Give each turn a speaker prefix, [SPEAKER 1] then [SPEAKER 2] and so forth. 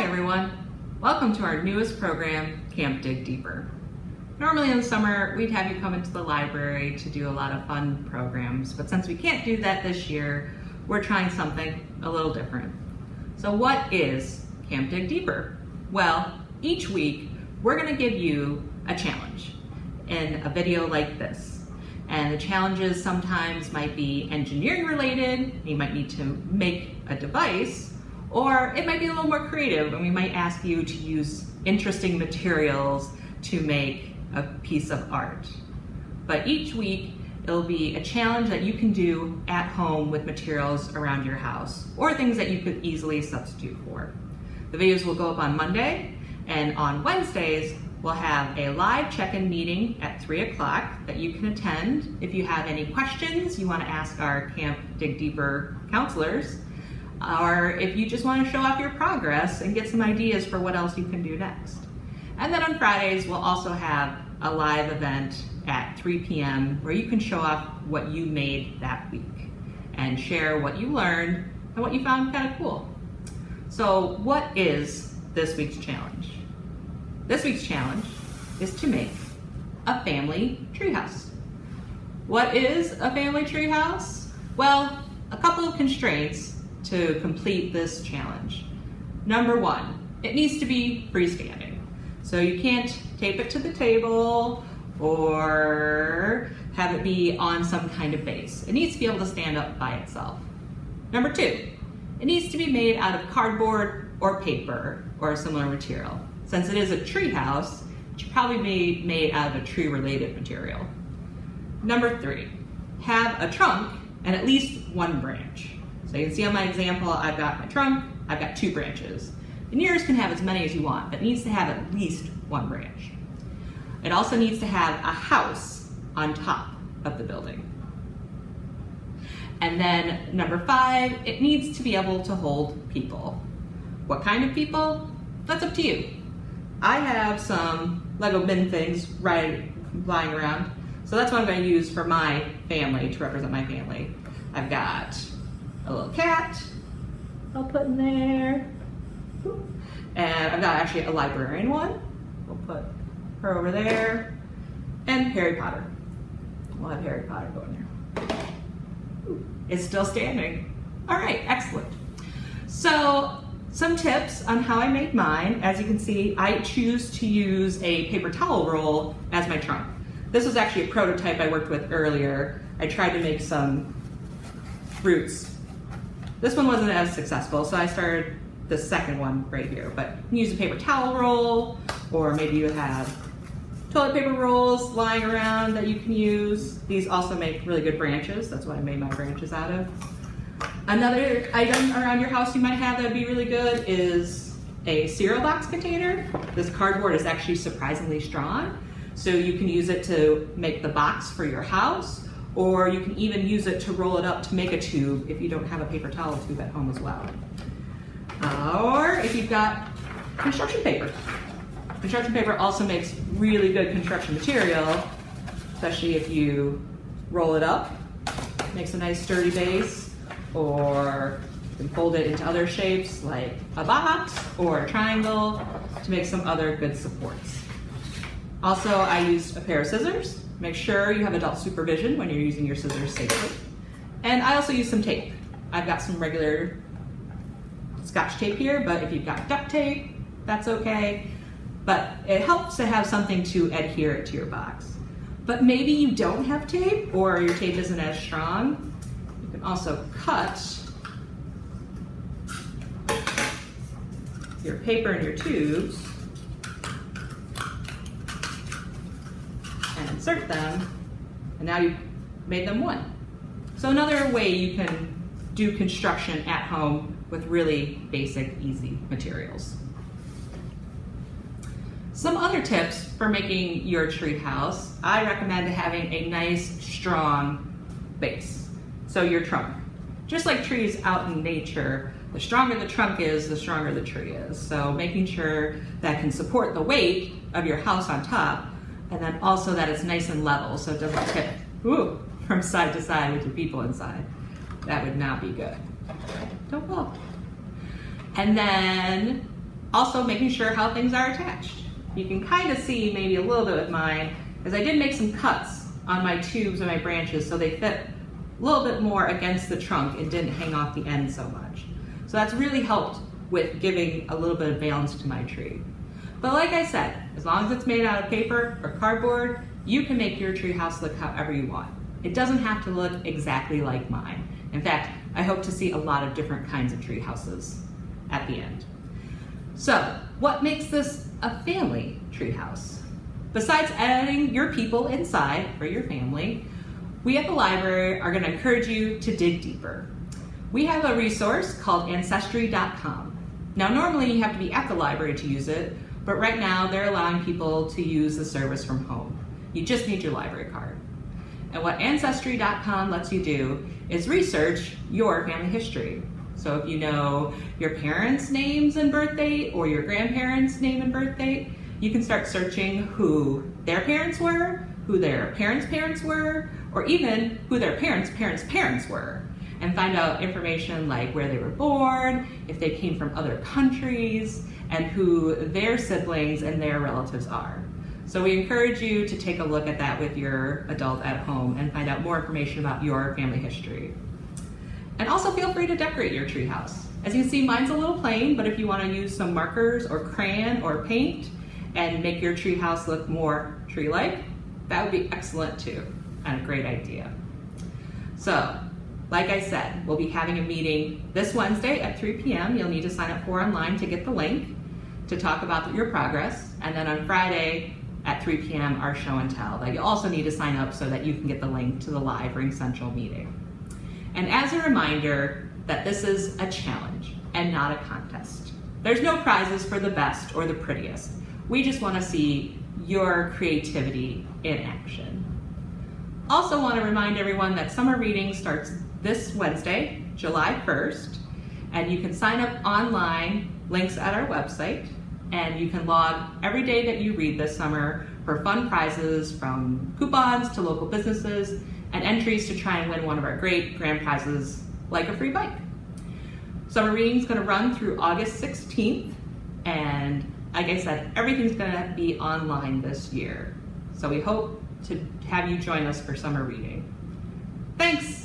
[SPEAKER 1] everyone. Welcome to our newest program, Camp Dig Deeper. Normally in the summer, we'd have you come into the library to do a lot of fun programs, but since we can't do that this year, we're trying something a little different. So what is Camp Dig Deeper? Well, each week, we're gonna give you a challenge in a video like this. And the challenges sometimes might be engineering related, you might need to make a device, or it might be a little more creative and we might ask you to use interesting materials to make a piece of art. But each week, it'll be a challenge that you can do at home with materials around your house or things that you could easily substitute for. The videos will go up on Monday, and on Wednesdays, we'll have a live check-in meeting at 3 o'clock that you can attend if you have any questions you want to ask our Camp Dig Deeper counselors, or if you just want to show off your progress and get some ideas for what else you can do next. And then on Fridays, we'll also have a live event at 3 p.m. where you can show off what you made that week and share what you learned and what you found kind of cool. So what is this week's challenge? This week's challenge is to make a family treehouse. What is a family treehouse? Well, a couple of constraints to complete this challenge. Number one, it needs to be freestanding. So you can't tape it to the table or have it be on some kind of base. It needs to be able to stand up by itself. Number two, it needs to be made out of cardboard or paper or a similar material. Since it is a tree house, it should probably be made out of a tree-related material. Number three, have a trunk and at least one branch. So you can see on my example, I've got my trunk, I've got 2 branches. And yours can have as many as you want, but it needs to have at least one branch. It also needs to have a house on top of the building. And then number 5, it needs to be able to hold people. What kind of people? That's up to you. I have some Lego bin things lying around, so that's what I'm going to use for my family, to represent my family. I've got a little cat I'll put in there, and I've got actually a librarian one. We'll put her over there, and Harry Potter. We'll have Harry Potter go in there. It's still standing. All right, excellent. So some tips on how I made mine. As you can see, I choose to use a paper towel roll as my trunk. This was actually a prototype I worked with earlier. I tried to make some roots. This one wasn't as successful, so I started the second one right here. But you can use a paper towel roll, or maybe you have toilet paper rolls lying around that you can use. These also make really good branches. That's what I made my branches out of. Another item around your house you might have that would be really good is a cereal box container. This cardboard is actually surprisingly strong, so you can use it to make the box for your house, or you can even use it to roll it up to make a tube if you don't have a paper towel tube at home as well. Or if you've got construction paper. Construction paper also makes really good construction material, especially if you roll it up. It makes a nice sturdy base. Or you can fold it into other shapes like a box or a triangle to make some other good supports. Also, I used a pair of scissors. Make sure you have adult supervision when you're using your scissors safely. And I also used some tape. I've got some regular Scotch tape here, but if you've got duct tape, that's okay. But it helps to have something to adhere it to your box. But maybe you don't have tape, or your tape isn't as strong. You can also cut your paper and your tubes and insert them, and now you've made them one. So another way you can do construction at home with really basic, easy materials. Some other tips for making your tree house, I recommend having a nice, strong base. So your trunk. Just like trees out in nature, the stronger the trunk is, the stronger the tree is. So making sure that can support the weight of your house on top, and then also that it's nice and level so it doesn't tip from side to side with your people inside. That would not be good. Don't fall. And then Also making sure how things are attached. You can kind of see maybe a little bit with mine, as I did make some cuts on my tubes and my branches so they fit a little bit more against the trunk and didn't hang off the end so much. So that's really helped with giving a little bit of balance to my tree. But like I said, as long as it's made out of paper or cardboard, you can make your tree house look however you want. It doesn't have to look exactly like mine. In fact, I hope to see a lot of different kinds of tree houses at the end. So, what makes this a family tree house? Besides adding your people inside for your family, we at the library are going to encourage you to dig deeper. We have a resource called Ancestry.com. Now, normally you have to be at the library to use it, but right now they're allowing people to use the service from home. You just need your library card. And what Ancestry.com lets you do is research your family history. So if you know your parents' names and birth date or your grandparents' name and birth date, you can start searching who their parents were, who their parents' parents were, or even who their parents' parents' parents were, and find out information like where they were born, if they came from other countries, and who their siblings and their relatives are. So we encourage you to take a look at that with your adult at home and find out more information about your family history. And also feel free to decorate your treehouse. As you can see, mine's a little plain, but if you want to use some markers or crayon or paint and make your treehouse look more tree-like, that would be excellent too, and a great idea. So, like I said, we'll be having a meeting this Wednesday at 3 p.m. You'll need to sign up for online to get the link to talk about your progress. And then on Friday at 3 p.m. our show and tell that you'll also need to sign up so that you can get the link to the live Ring Central meeting. And as a reminder that this is a challenge and not a contest. There's no prizes for the best or the prettiest. We just want to see your creativity in action. Also want to remind everyone that summer reading starts this Wednesday, July 1st, and you can sign up online, links at our website, and you can log every day that you read this summer for fun prizes from coupons to local businesses and entries to try and win one of our great grand prizes like a free bike. Summer reading is going to run through August 16th, and like I said, everything's going to be online this year. So we hope to have you join us for summer reading. Thanks!